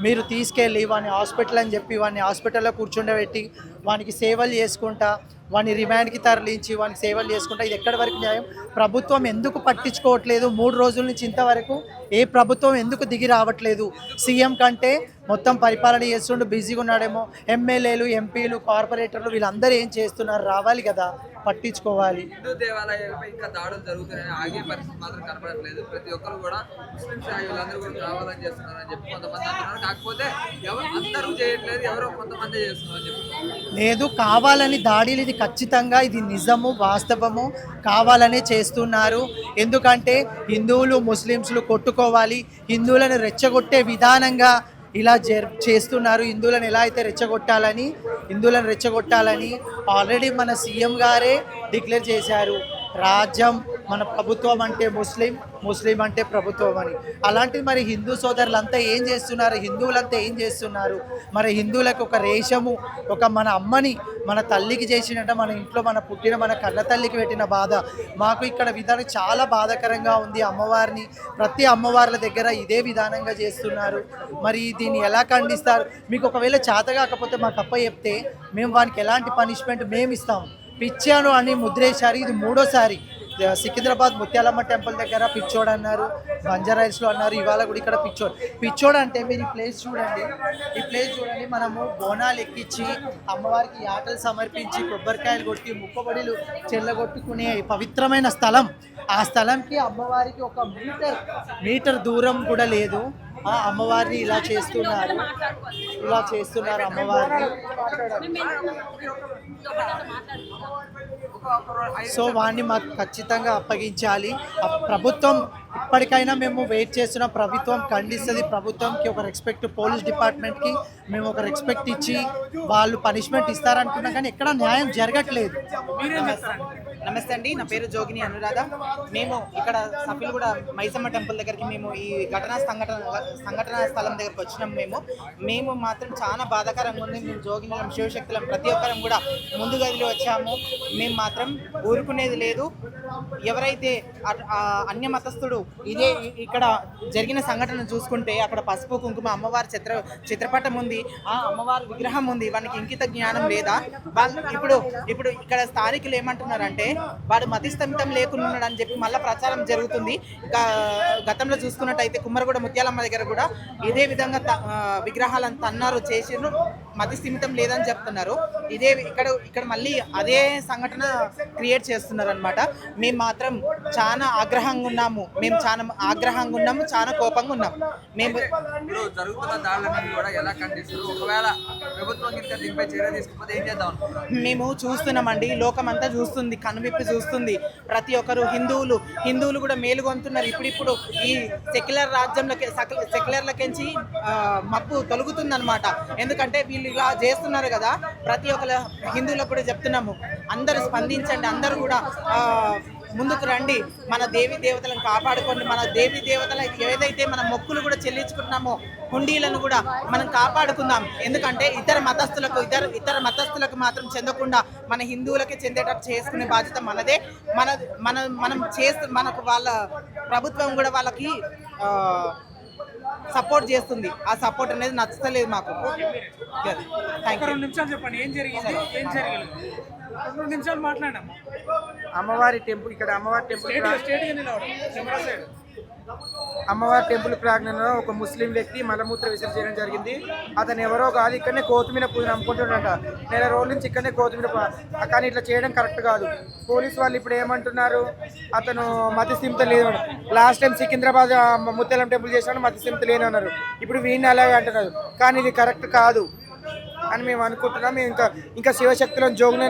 మీరు తీసుకెళ్ళి వాడిని హాస్పిటల్ అని చెప్పి వాడిని హాస్పిటల్లో కూర్చుండబెట్టి వానికి సేవలు చేసుకుంటా, వాడిని రిమాండ్కి తరలించి వానికి సేవలు చేసుకుంటా, ఇది ఎక్కడి వరకు న్యాయం? ప్రభుత్వం ఎందుకు పట్టించుకోవట్లేదు? 3 రోజుల నుంచి ఇంతవరకు ఏ ప్రభుత్వం ఎందుకు దిగి రావట్లేదు? సీఎం కంటే మొత్తం పరిపాలన చేస్తుండే బిజీగా ఉన్నాడేమో. ఎమ్మెల్యేలు, ఎంపీలు, కార్పొరేటర్లు వీళ్ళందరూ ఏం చేస్తున్నారు? రావాలి కదా, పట్టించుకోవాలి. హిందూ దేవాలయాలపై ఇంకా దాడులు జరుగుతున్నాయని ఆగే పరిస్థితి మాత్రం కనపడట్లేదు. ప్రతి ఒక్కరు కూడా ముస్లిమ్స్ వీళ్ళందరూ కూడా కావాలని చేస్తున్నారని చెప్పి కొంతమంది అంటున్నారు. కాకపోతే అందరూ చేయట్లేదు, ఎవరో కొంతమంది చేస్తున్నారని చెప్పి. లేదు, కావాలని దాడులు, ఇది ఖచ్చితంగా ఇది నిజము, వాస్తవము, కావాలనే చేస్తున్నారు. ఎందుకంటే హిందువులు ముస్లిమ్స్లు కొట్టుకోవాలి, హిందువులను రెచ్చగొట్టే విధానంగా ఇలా చేస్తున్నారు. హిందువులను ఎలా అయితే రెచ్చగొట్టాలని ఆల్రెడీ మన సీఎం గారే డిక్లేర్ చేశారు. రాజ్యం మన ప్రభుత్వం అంటే ముస్లిం, ముస్లిం అంటే ప్రభుత్వం అని. అలాంటిది మరి హిందూ సోదరులంతా ఏం చేస్తున్నారు, హిందువులంతా ఏం చేస్తున్నారు? మరి హిందువులకు ఒక రేషము, ఒక మన అమ్మని మన తల్లికి చేసినట్టు మన ఇంట్లో మన పుట్టిన మన కన్న తల్లికి పెట్టిన బాధ మాకు ఇక్కడ విధానం చాలా బాధాకరంగా ఉంది. అమ్మవారిని ప్రతి అమ్మవార్ల దగ్గర ఇదే విధానంగా చేస్తున్నారు. మరి దీన్ని ఎలా ఖండిస్తారు? మీకు ఒకవేళ చేత కాకపోతే మాకు అప్ప చెప్తే మేము వానికి ఎలాంటి పనిష్మెంట్ మేము ఇస్తాం. పిచ్చాను అని ముద్రేశారు, ఇది 3వసారి. సికింద్రాబాద్ ముత్యాలమ్మ టెంపుల్ దగ్గర పిచ్చోడు అన్నారు, బంజారాయిల్స్లో అన్నారు, ఇవాళ కూడా ఇక్కడ పిచ్చోడు అంటే మీరు ఈ ప్లేస్ చూడండి, ఈ ప్లేస్ చూడండి. మనము బోనాలు ఎక్కించి అమ్మవారికి ఆటలు సమర్పించి కొబ్బరికాయలు కొట్టి ముక్కబడిలు చెల్లగొట్టుకునే పవిత్రమైన స్థలం. ఆ స్థలంకి అమ్మవారికి ఒక మీటర్ దూరం కూడా లేదు. ఆ అమ్మవారిని ఇలా చేస్తున్నారు అమ్మవారిని. సో వాడిని మాకు ఖచ్చితంగా అప్పగించాలి. ప్రభుత్వం ఇప్పటికైనా మేము వెయిట్ చేస్తున్న ప్రభుత్వం ఖండిస్తుంది. ప్రభుత్వంకి ఒక రెస్పెక్ట్, పోలీస్ డిపార్ట్మెంట్కి మేము ఒక రెస్పెక్ట్ ఇచ్చి వాళ్ళు పనిష్మెంట్ ఇస్తారనుకున్నాం, కానీ ఎక్కడ న్యాయం జరగట్లేదు. నమస్తే అండి, నా పేరు జోగిని అనురాధ. మేము ఇక్కడ సఫిల్గూడ మైసమ్మ టెంపుల్ దగ్గరికి మేము ఈ సంఘటన స్థలం దగ్గరికి వచ్చినాం. మేము మాత్రం చాలా బాధాకరంగా ఉంది. మేము జోగిని శివశక్తులం ప్రతి ఒక్కరం కూడా ముందు గదిలో వచ్చాము. మేము మాత్రం ఊరుకునేది లేదు. ఎవరైతే అన్య మతస్థుడు ఇదే ఇక్కడ జరిగిన సంఘటన చూసుకుంటే అక్కడ పసుపు కుంకుమ అమ్మవారి చిత్రపటం ఉంది, ఆ అమ్మవారి విగ్రహం ఉంది. వానికి ఇంకిత జ్ఞానం లేదా? ఇప్పుడు ఇక్కడ స్థానికులు ఏమంటున్నారంటే వాడు మతిస్థమితం లేకుండా ఉన్నాడు అని చెప్పి మళ్ళీ ప్రచారం జరుగుతుంది. గతంలో చూసుకున్నట్టయితే కుమ్మరగూడ ముత్యాలమ్మ దగ్గర కూడా ఇదే విధంగా విగ్రహాలను తన్నారు చేసిరు, మతిస్థిమితం లేదని చెప్తున్నారు. ఇదే ఇక్కడ మళ్ళీ అదే సంఘటన క్రియేట్ చేస్తున్నారు అనమాట. మేము మాత్రం చాలా ఆగ్రహంగా ఉన్నాము, చాలా కోపంగా ఉన్నాము. మేము ఇప్పుడు జరుగుతున్న దాడులన్నీ కూడా ఎలా ఖండిస్తారు? ఒకవేళ ప్రభుత్వం కింద దీనిపై చర్య తీసుకుంటే ఏం చేద్దాం అనుకుంటున్నారు? మేము చూస్తున్నామండి, లోకమంతా చూస్తుంది, కనువిప్పి చూస్తుంది. ప్రతి ఒక్కరు హిందువులు కూడా మేలుగొంటున్నారు. ఇప్పుడు ఈ సెక్యులర్లకించి మబ్బు తొలుగుతుందన్నమాట. ఎందుకంటే వీళ్ళు ఇలా చేస్తున్నారు కదా. ప్రతి ఒక్కరు హిందువులకు కూడా చెప్తున్నాము, అందరూ స్పందించండి, అందరూ కూడా ముందుకు రండి, మన దేవీ దేవతలను కాపాడుకోండి. మన దేవీ దేవతలకు ఏదైతే మన మొక్కులు కూడా చెల్లించుకుంటున్నామో హుండీలను కూడా మనం కాపాడుకుందాం. ఎందుకంటే ఇతర మతస్థులకు మాత్రం చెందకుండా మన హిందువులకే చెందేటట్టు చేసుకునే బాధ్యత మనదే. మనకు వాళ్ళ ప్రభుత్వం కూడా వాళ్ళకి సపోర్ట్ చేస్తుంది. ఆ సపోర్ట్ అనేది నచ్చలేదు మాకు. Thank you. 2 నిమిషాలు చెప్పండి, ఏం జరిగింది, ఏం జరగలేదు? 2 నిమిషాలు మాట్లాడాం. అమ్మవారి టెంపుల్ ప్రాంగణంలో ఒక ముస్లిం వ్యక్తి మలమూత్ర విసర్జన చేయడం జరిగింది. అతను ఎవరో కాదు, ఇక్కడనే కోతిమీర పూజను అమ్ముకుంటున్నాడంట. 1 నెల రోజుల నుంచి ఇక్కడనే కోతిమీర, కానీ ఇట్లా చేయడం కరెక్ట్ కాదు. పోలీసు వాళ్ళు ఇప్పుడు ఏమంటున్నారు, అతను మతిస్థిమితం లేదు. Last time Secunderabad Mutyalam temple చేసినాడు, మతిస్థిమితం లేని అన్నారు. ఇప్పుడు వీడిని అలాగే అంటున్నారు, కానీ ఇది కరెక్ట్ కాదు అని మేము అనుకుంటున్నాం. మేము ఇంకా శివశక్తులను జోగుని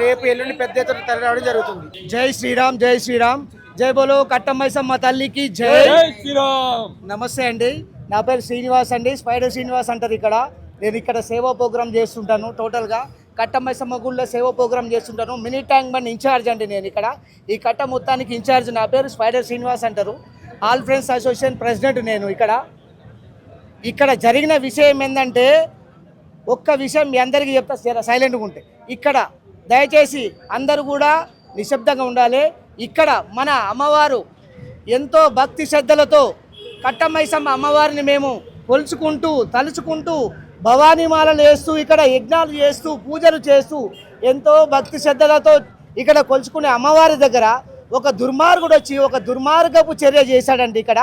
రేపు ఎల్లుండి పెద్ద ఎత్తున తరలిరావడం జరుగుతుంది. జై శ్రీరామ్, జై శ్రీరామ్, జై బోలో కట్టమ్మైసమ్మ తల్లికి జై శ్రీరామ్. నమస్తే అండి, నా పేరు శ్రీనివాస్ అండి, స్పైడర్ శ్రీనివాస్ అంటారు. నేను ఇక్కడ సేవా ప్రోగ్రామ్ చేస్తుంటాను. టోటల్గా కట్టమ్మైసమ్మ గుళ్ళో సేవా ప్రోగ్రామ్ చేస్తుంటాను. మినీ ట్యాంక్ బండ్ ఇన్ఛార్జ్ అండి నేను ఇక్కడ. ఈ కట్ట మొత్తానికి ఇన్ఛార్జ్ నా పేరు స్పైడర్ శ్రీనివాస్ అంటారు. ఆల్ ఫ్రెండ్స్ అసోసియేషన్ ప్రెసిడెంట్ నేను. ఇక్కడ జరిగిన విషయం ఏంటంటే, ఒక్క విషయం మీ అందరికీ చెప్తా, సైలెంట్గా ఉంటే. ఇక్కడ దయచేసి అందరూ కూడా నిశ్శబ్దంగా ఉండాలి. ఇక్కడ మన అమ్మవారు ఎంతో భక్తి శ్రద్ధలతో కట్టమ్మైసమ్మ అమ్మవారిని మేము తలుచుకుంటూ భవానీమాలలు వేస్తూ, ఇక్కడ యజ్ఞాలు చేస్తూ, పూజలు చేస్తూ, ఎంతో భక్తి శ్రద్ధలతో ఇక్కడ కొలుచుకునే అమ్మవారి దగ్గర ఒక దుర్మార్గుడు వచ్చి ఒక దుర్మార్గపు చర్య చేశాడండి. ఇక్కడ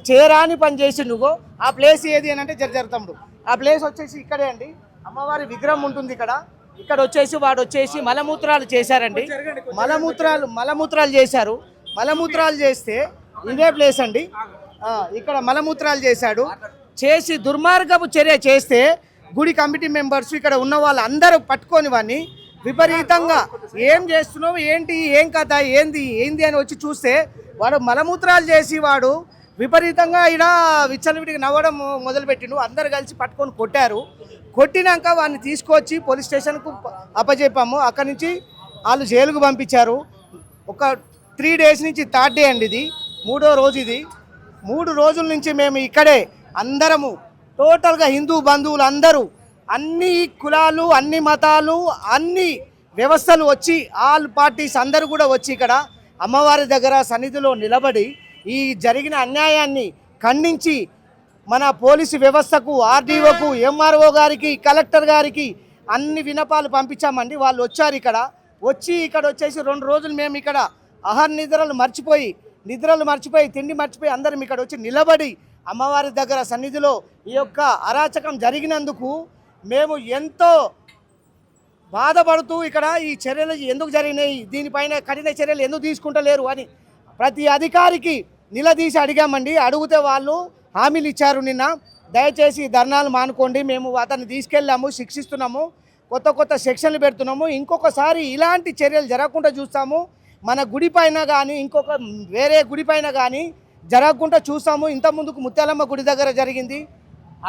చేయరాని పని చేసి నువ్వు. ఆ ప్లేస్ ఏది అని అంటే జరుగుతాడు. ఆ ప్లేస్ వచ్చేసి ఇక్కడే అండి, అమ్మవారి విగ్రహం ఉంటుంది ఇక్కడ వచ్చేసి వాడు వచ్చేసి మలమూత్రాలు చేశారండి. మలమూత్రాలు చేశారు. మలమూత్రాలు చేస్తే ఇదే ప్లేస్ అండి, ఇక్కడ మలమూత్రాలు చేసి దుర్మార్గపు చర్య చేస్తే గుడి కమిటీ మెంబర్స్ ఇక్కడ ఉన్న వాళ్ళు అందరూ పట్టుకొని వాడిని విపరీతంగా ఏం చేస్తున్నావు, ఏంటి, ఏం కథ, ఏంది అని వచ్చి చూస్తే వాడు మలమూత్రాలు చేసి వాడు విపరీతంగా ఇలా విచ్చలవిడికి నవ్వడం మొదలుపెట్టిండు. అందరు కలిసి పట్టుకొని కొట్టినాక వాడిని తీసుకొచ్చి పోలీస్ స్టేషన్కు అప్పచెప్పాము. అక్కడి నుంచి వాళ్ళు జైలుకు పంపించారు. ఒక 3 డేస్ నుంచి థర్డ్ డే అండి, ఇది 3వ రోజు. ఇది 3 రోజుల నుంచి మేము ఇక్కడే అందరము టోటల్గా హిందూ బంధువులు అందరూ అన్ని కులాలు, అన్ని మతాలు, అన్ని వ్యవస్థలు వచ్చి ఆల్ పార్టీస్ అందరూ కూడా వచ్చి ఇక్కడ అమ్మవారి దగ్గర సన్నిధిలో నిలబడి ఈ జరిగిన అన్యాయాన్ని ఖండించి మన పోలీసు వ్యవస్థకు, ఆర్డీఓకు, ఎంఆర్ఓ గారికి, కలెక్టర్ గారికి అన్ని వినపాలు పంపించామండి. వాళ్ళు వచ్చారు. ఇక్కడ వచ్చేసి 2 రోజులు మేము ఇక్కడ నిద్రలు మర్చిపోయి తిండి మర్చిపోయి అందరం ఇక్కడ వచ్చి నిలబడి అమ్మవారి దగ్గర సన్నిధిలో ఈ యొక్క అరాచకం జరిగినందుకు మేము ఎంతో బాధపడుతూ ఇక్కడ ఈ చర్యలు ఎందుకు జరిగినాయి, దీనిపైన కఠిన చర్యలు ఎందుకు తీసుకుంటలేరు అని ప్రతి అధికారికి నిలదీసి అడిగామండి. అడిగితే వాళ్ళు హామీలు ఇచ్చారు నిన్న, దయచేసి ధర్నాలు మానుకోండి, మేము అతన్ని తీసుకెళ్ళాము, శిక్షిస్తున్నాము, కొత్త సెక్షన్లు పెడుతున్నాము, ఇంకొకసారి ఇలాంటి చర్యలు జరగకుండా చూస్తాము, మన గుడి పైన కానీ ఇంకొక వేరే గుడి పైన కానీ జరగకుండా చూస్తాము. ఇంత ముందుకు ముత్యాలమ్మ గుడి దగ్గర జరిగింది,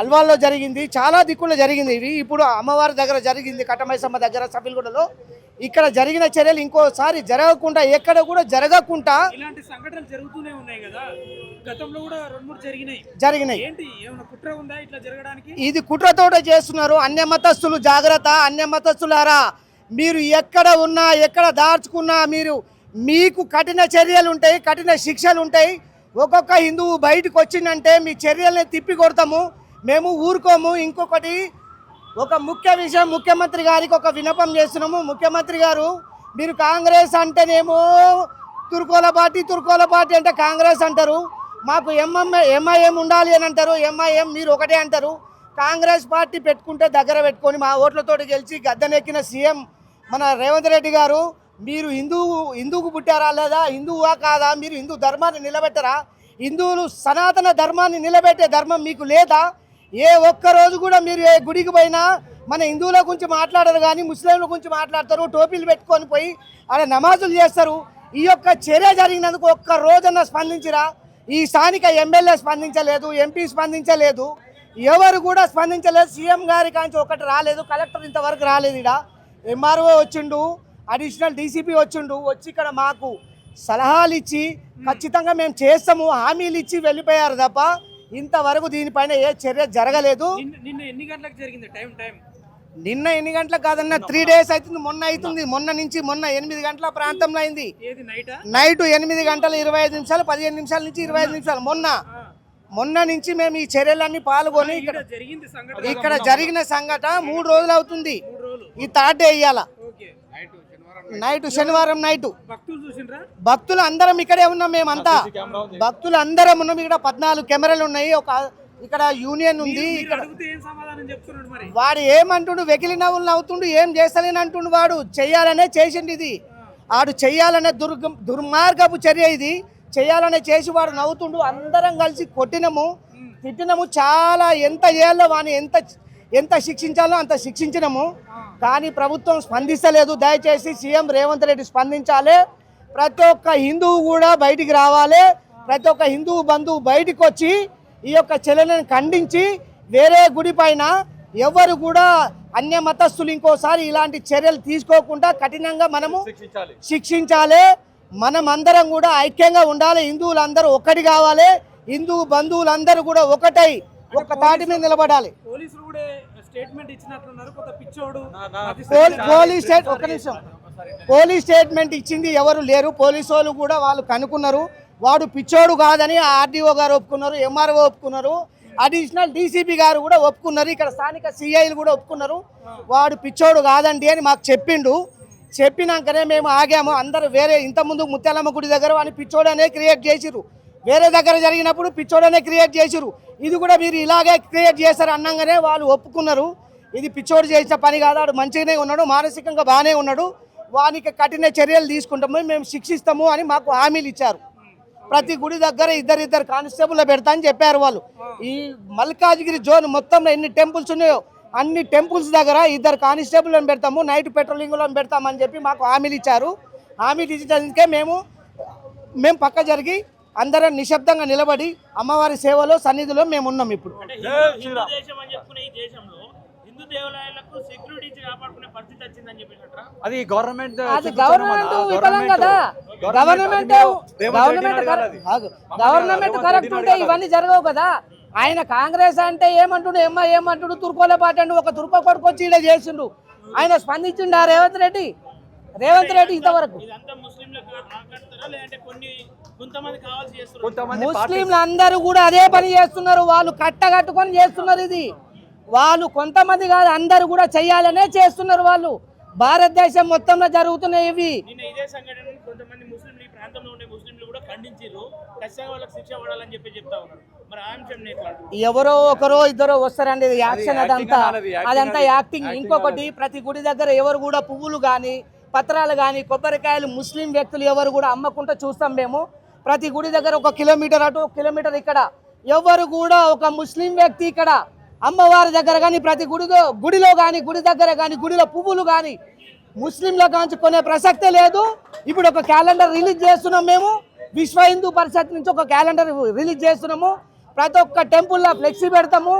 అల్వాల్లో జరిగింది, చాలా దిక్కుల్లో జరిగింది. ఇవి ఇప్పుడు అమ్మవారి దగ్గర జరిగింది, కట్టమైసమ్మ దగ్గర, సఫిల్గూడలో. ఇక్కడ జరిగిన చర్యలు ఇంకోసారి జరగకుండా, ఎక్కడ కూడా జరగకుండా. ఇలాంటి సంఘటనలు జరుగుతూనే ఉన్నాయి కదా, గతంలో కూడా 2-3 జరిగినాయి. ఏంటి, ఏమైనా కుట్ర ఉందా ఇట్లా జరగడానికి? ఇది కుట్రతోట చేస్తున్నారు. అన్యమతస్థులు జాగ్రత్త, అన్యమతస్థులారా, మీరు ఎక్కడ ఉన్నా, ఎక్కడ దాచుకున్నా మీకు కఠిన చర్యలు ఉంటాయి, కఠిన శిక్షలు ఉంటాయి. ఒక్కొక్క హిందువు బయటకు వచ్చిందంటే మీ చర్యల్ని తిప్పి కొడతాము, మేము ఊరుకోము. ఇంకొకటి, ఒక ముఖ్య విషయం, ముఖ్యమంత్రి గారికి ఒక విన్నపం చేస్తున్నాము. ముఖ్యమంత్రి గారు, మీరు కాంగ్రెస్ అంటేనేమో తుర్కోల పార్టీ అంటే కాంగ్రెస్ అంటారు, మాకు ఎంఐఎం ఉండాలి అని అంటారు, ఎంఐఎం మీరు ఒకటే అంటారు. కాంగ్రెస్ పార్టీ పెట్టుకుంటే దగ్గర పెట్టుకొని మా ఓట్లతోటి గెలిచి గద్దెనెక్కిన సీఎం మన రేవంత్ రెడ్డి గారు, మీరు హిందువుకు పుట్టారా లేదా, హిందువా కాదా, మీరు హిందూ ధర్మాన్ని నిలబెట్టరా, హిందువులు సనాతన ధర్మాన్ని నిలబెట్టే ధర్మం మీకు లేదా? ఏ ఒక్కరోజు కూడా మీరు ఏ గుడికి పోయినా మన హిందువుల గురించి మాట్లాడరు కానీ ముస్లింల గురించి మాట్లాడతారు, టోపీలు పెట్టుకొని పోయి ఆడ నమాజులు చేస్తారు. ఈ యొక్క చర్య జరిగినందుకు ఒక్క రోజన్నా స్పందించిరా? ఈ స్థానిక ఎమ్మెల్యే స్పందించలేదు, ఎంపీ స్పందించలేదు, ఎవరు కూడా స్పందించలేదు. సీఎం గారి కాంచి ఒకటి రాలేదు, కలెక్టర్ ఇంతవరకు రాలేదు. ఇక్కడ ఎంఆర్ఓ వచ్చిండు, అడిషనల్ డీసీపీ వచ్చి ఇక్కడ మాకు సలహాలు ఇచ్చి ఖచ్చితంగా మేము చేస్తాము హామీలు ఇచ్చి వెళ్ళిపోయారు తప్ప ఇంతవరకు దీనిపైన ఏ చర్య జరగలేదు. నిన్న ఎన్ని గంటలకు జరిగింది టైం? నిన్న ఎన్ని గంటలకు కాదన్న 3 డేస్ అవుతుంది. మొన్న నుంచి 8 గంటల ప్రాంతంలో అయింది. నైట్ 8 గంటల 25 నిమిషాలు, 15 నిమిషాల నుంచి 25 నిమిషాలు మొన్న నుంచి మేము ఈ చర్యలన్నీ పాల్గొని ఇక్కడ జరిగిన సంఘటన 3 రోజులు అవుతుంది. ఈ థర్డ్ డే ఇయ్యాల నైట్, శనివారం నైట్. భక్తులు అందరం ఇక్కడే ఉన్నాం, మేమంతా భక్తులు అందరం ఉన్నాం. ఇక్కడ 14 కెమెరాలు ఉన్నాయి, ఇక్కడ యూనియన్ ఉంది. ఇక్కడ వాడు ఏమంటుండు, వెకిలి నవ్వులు నవ్వుతుండు, ఏం చేస్తలేని అంటుండు. వాడు చెయ్యాలనే చేసిండు, ఇది వాడు చెయ్యాలనే దుర్మార్గపు చర్య, ఇది చెయ్యాలనే చేసి వాడు నవ్వుతుండు. అందరం కలిసి కొట్టినము, తిట్టినము, చాలా ఎంత చేయాలో వాని ఎంత శిక్షించాలో అంత శిక్షించినము. కానీ ప్రభుత్వం స్పందిస్తలేదు. దయచేసి సీఎం రేవంత్ రెడ్డి స్పందించాలి. ప్రతి ఒక్క హిందువు కూడా బయటికి రావాలి, ప్రతి ఒక్క హిందువు బంధువు బయటికి వచ్చి ఈ యొక్క చర్యలను ఖండించి వేరే గుడి పైన ఎవరు కూడా అన్య మతస్థులు ఇంకోసారి ఇలాంటి చర్యలు తీసుకోకుండా కఠినంగా మనము శిక్షించాలి. మనం అందరం కూడా ఐక్యంగా ఉండాలి, హిందువులందరూ ఒక్కటి కావాలి, హిందూ బంధువులందరూ కూడా ఒకటై ఒక్క తాటి మీద నిలబడాలి. పోలీస్ స్టేట్మెంట్ ఇచ్చింది ఎవరు లేరు, పోలీసు వాళ్ళు కూడా వాళ్ళు కనుక్కున్నారు. వాడు పిచ్చోడు కాదని ఆర్డీఓ గారు ఒప్పుకున్నారు, ఎంఆర్ఓ ఒప్పుకున్నారు, అడిషనల్ డీసీపీ గారు కూడా ఒప్పుకున్నారు, ఇక్కడ స్థానిక సిఐలు కూడా ఒప్పుకున్నారు. వాడు పిచ్చోడు కాదండి అని మాకు చెప్పిండు. చెప్పినాకనే మేము ఆగాము. అందరూ వేరే ఇంతకుముందు ముత్యాలమ్మ గుడి దగ్గర వాడిని పిచ్చోడనే క్రియేట్ చేసిరు, వేరే దగ్గర జరిగినప్పుడు పిచ్చోడనే క్రియేట్ చేసిరు. ఇది కూడా మీరు ఇలాగే క్రియేట్ చేశారు అన్నగానే వాళ్ళు ఒప్పుకున్నారు. ఇది పిచ్చోడు చేసిన పని కాదు, వాడు మంచిగానే ఉన్నాడు, మానసికంగా బాగానే ఉన్నాడు, వానికి కఠిన చర్యలు తీసుకుంటాము, మేము శిక్షిస్తాము అని మాకు హామీలు ఇచ్చారు. ప్రతి గుడి దగ్గర ఇద్దరు కానిస్టేబుల్ పెడతా అని చెప్పారు వాళ్ళు. ఈ మల్కాజ్గిరి జోన్ మొత్తంలో ఎన్ని టెంపుల్స్ ఉన్నాయో అన్ని టెంపుల్స్ దగ్గర 2 కానిస్టేబుల్ని పెడతాము, నైట్ పెట్రోలింగ్లను పెడతామని చెప్పి మాకు హామీలు ఇచ్చారు. హామీలు ఇచ్చినందుకే మేము పక్క జరిగి అందరం నిశ్శబ్దంగా నిలబడి అమ్మవారి సేవలో సన్నిధిలో మేము ఉన్నాం. ఇప్పుడు హిందూ దేవాలయాలకు సెక్యూరిటీ కాపాడుకునే పరిస్థితి వచ్చిందని చెప్పేసి అది గవర్నమెంట్ విఫలం కదా. గవర్నమెంట్ కరెక్ట్ ఉంటే ఇవన్నీ జరగవు కదా. ఆయన కాంగ్రెస్ అంటే ఏమంటుండు, ఎంఐ ఏమంటుండు, తుర్కోలే పాట అంటూ ఒక తుర్కో కొడుకొచ్చి ఇలా చేసిండు. ఆయన స్పందించిండు రేవంత్ రెడ్డి ఇంతవరకు. ముస్లింలు అందరూ కూడా అదే పని చేస్తున్నారు. వాళ్ళు కట్టగట్టుకొని చేస్తున్నారు. ఇది వాళ్ళు కొంతమంది కాదు, అందరూ కూడా చెయ్యాలనే చేస్తున్నారు. వాళ్ళు భారతదేశం మొత్తంలో జరుగుతున్నాయి ఇవి. ఇదే సంఘటన కొంతమంది ముస్లింలు, ఈ ప్రాంతంలో ఉండే ముస్లింలు కూడా ఖండించారు. ఖచ్చితంగా వాళ్ళకి శిక్ష పడాలని చెప్పి చెప్తా ఉన్నారు. మరి ఎవరో ఒకరో ఇద్దరో వస్తారండి. యాక్షన్ అదంతా యాక్టింగ్. ఇంకొకటి, ప్రతి గుడి దగ్గర ఎవరు కూడా పువ్వులు కానీ పత్రాలు కానీ కొబ్బరికాయలు ముస్లిం వ్యక్తులు ఎవరు కూడా అమ్మకుండా చూస్తాం మేము. ప్రతి గుడి దగ్గర 1 కిలోమీటర్ అటు 1 కిలోమీటర్ ఇక్కడ ఎవరు కూడా ఒక ముస్లిం వ్యక్తి ఇక్కడ అమ్మవారి దగ్గర కానీ ప్రతి గుడిలో కానీ గుడి దగ్గర కానీ గుడిలో పువ్వులు కానీ ముస్లింల కాంచి కొనే ప్రసక్తే లేదు. ఇప్పుడు ఒక క్యాలెండర్ రిలీజ్ చేస్తున్నాం మేము. విశ్వ హిందూ పరిషత్ నుంచి ఒక క్యాలెండర్ రిలీజ్ చేస్తున్నాము. ప్రతి ఒక్క టెంపుల్లో ఫ్లెక్సీ పెడతాము.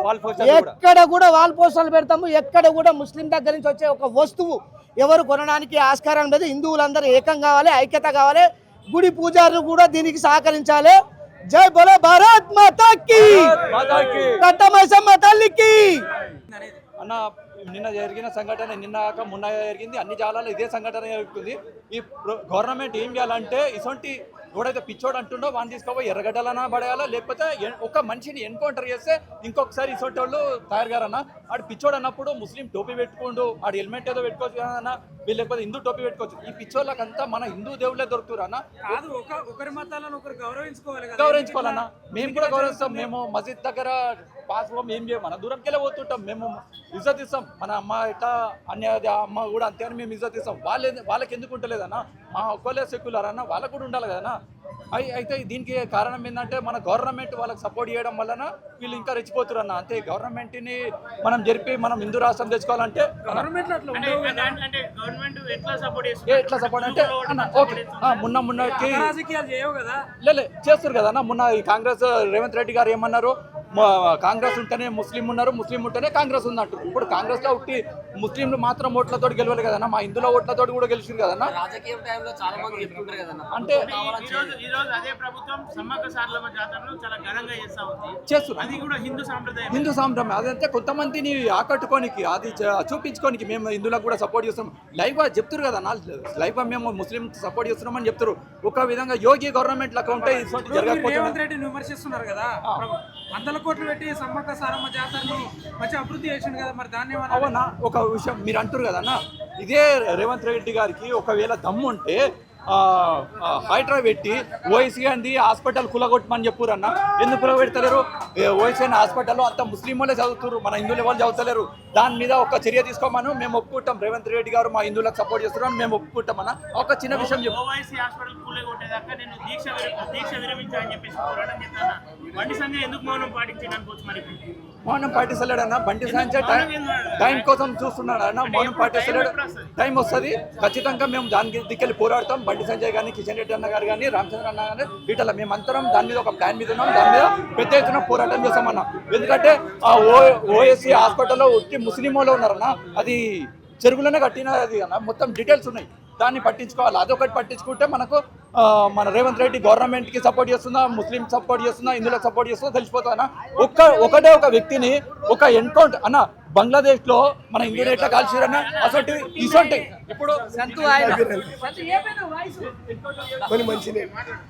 ఎక్కడ కూడా వాల్ పోస్టర్లు పెడతాము. ఎక్కడ కూడా ముస్లిం దగ్గర నుంచి వచ్చే ఒక వస్తువు ఎవరు కొనడానికి ఆస్కారం లేదు. హిందువులందరూ ఏకం కావాలి, ఐక్యత కావాలి. గుడి పూజారులు కూడా దీనికి సహకరించాలి. జై బోలో భారత్ మాతాకి, కట్టమైసమ్మ తల్లికి. అన్న, నిన్న జరిగిన సంఘటన మొన్న జరిగింది. అన్ని జాలాల్లో ఇదే సంఘటన జరుగుతుంది. ఈ గవర్నమెంట్ ఏం చేయాలంటే, ఇటువంటి ఎవడైతే పిచ్చోడు అంటుండో వాడిని తీసుకోపోయి ఎర్రగడ్డలన్నా పడేయాలా, లేకపోతే ఒక మనిషిని ఎన్కౌంటర్ చేస్తే ఇంకొకసారి ఇటువంటి వాళ్ళు తయారు గారన్న. ఆడు పిచ్చోడు అన్నప్పుడు ముస్లిం టోపీ పెట్టుకోండు, ఆడు హెల్మెట్ ఏదో పెట్టుకోవచ్చు కదన్నా, వీళ్ళు లేకపోతే హిందూ టోపీ పెట్టుకోవచ్చు. ఈ పిచ్చోళ్ళకంతా మన హిందూ దేవుళ్ళే దొరుకుతారు అన్న. ఒకరి మతాలను ఒకరు గౌరవించుకోవాలన్నా. మేము కూడా గౌరవిస్తాం. మేము మసీద్ దగ్గర పాస్పోం ఏం చేయం, మన దూరంకి వెళ్ళి పోతుంటాం. మేము ఇజ్జత్ ఇస్తాం. మన అమ్మ ఇట్లా అన్యాది అమ్మ కూడా అంతే అని మేము ఇజ్జత్ ఇస్తాం. వాళ్ళకి ఎందుకు ఉంటలేదన్నా? మా ఒక్కలే సెక్యులర్ అన్న, వాళ్ళకు కూడా ఉండాలి కదన్నా. అయితే దీనికి కారణం ఏంటంటే, మన గవర్నమెంట్ వాళ్ళకి సపోర్ట్ చేయడం వలన వీళ్ళు ఇంకా రెచ్చిపోతారు అన్న. అంతే. గవర్నమెంట్ని మనం జరిపి మనం హిందూ రాష్ట్రం తెచ్చుకోవాలంటే ఎట్లా సపోర్ట్ అంటే అన్న, ఓకే మొన్నకి చేస్తారు కదా అన్న. మొన్న ఈ కాంగ్రెస్ రేవంత్ రెడ్డి గారు ఏమన్నారు, కాంగ్రెస్ ఉంటేనే ముస్లిం ఉన్నారు, ముస్లిం ఉంటేనే కాంగ్రెస్ ఉందంటారు. ఇప్పుడు కాంగ్రెస్ లో ఒకటి ముస్లింలు మాత్రం ఓట్లతో గెలవాలి కదన్నా, మా హిందువుల ఓట్లతో కూడా గెలిచింది కదన్నా. అంటే హిందూ సాంప్రదాయం అదంటే కొంతమందిని ఆకట్టుకోనికి, అది చూపించుకోనికి మేము హిందువులకు కూడా సపోర్ట్ చేస్తున్నాం. లైవ్ చెప్తారు కదా అన్న, లైవ్ మేము ముస్లిం సపోర్ట్ చేస్తున్నామని చెప్తారు. ఒక విధంగా యోగి గవర్నమెంట్ లకు ఉంటే జరగకపోతే విమర్శిస్తున్నారు కదా, 100 కోట్లు పెట్టి సమ్మక్క సారమ్మ జాతరని మంచి అభివృద్ధి చేసిండు కదా, మరి దాన్ని అవునా? ఒక విషయం మీరు అంటారు కదన్నా, ఇదే రేవంత్ రెడ్డి గారికి ఒకవేళ దమ్ము ఉంటే హైడ్రా పెట్టి ఓఎస్సీ గాంధీ హాస్పిటల్ కులగొట్టమని చెప్పురు అన్న. ఎందుకు కులగొడతలేరు? ఓఎస్సీ హాస్పిటల్లో అంత ముస్లిం వాళ్ళే చదువుతారు, మన హిందువులు వాళ్ళు చదువుతలేరు. దాని మీద ఒక చర్య తీసుకోమను, మేము ఒప్పుకుంటాం. రేవంత్ రెడ్డి గారు మా హిందువులకు సపోర్ట్ చేస్తున్నారని మేము ఒప్పుకుంటామన్నా. ఒక చిన్న విషయం చెప్పు, మౌనం పాటిస్తలేడన్నా. బండి సంజయ్ టైం కోసం చూస్తున్నాడు అన్న, మౌనం పాటిస్తలేడు. టైం వస్తుంది ఖచ్చితంగా, మేము దాని దిక్కెళ్ళి పోరాడతాం. బండి సంజయ్ కానీ, కిషన్ రెడ్డి అన్న గారు కానీ, రామచంద్ర అన్న కానీ, వీటిలో మేమంతరం దాని మీద ఒక ప్లాన్ మీద ఉన్నాం. దాని మీద పెద్ద ఎత్తున పోరాటం చేస్తామన్నా. ఎందుకంటే ఆ ఓఎస్సీ హాస్పిటల్లో ఉట్టి ముస్లిం వాళ్ళు ఉన్నారన్న, అది చెరువులోనే కట్టినది అన్న. మొత్తం డీటెయిల్స్ ఉన్నాయి, దాన్ని పట్టించుకోవాలి. అదొకటి పట్టించుకుంటే మనకు మన రేవంత్ రెడ్డి గవర్నమెంట్కి సపోర్ట్ చేస్తుందా, ముస్లిం సపోర్ట్ చేస్తుందా, హిందువులకు సపోర్ట్ చేస్తుందా తెలిసిపోతుందా. ఒకటే ఒక వ్యక్తిని ఒక ఎన్కౌంటర్ అన్న, బంగ్లాదేశ్లో మన హిందువులు ఎట్లా కాల్చిరన్న, అసలు ఇసొంటి ఇప్పుడు మంచిది.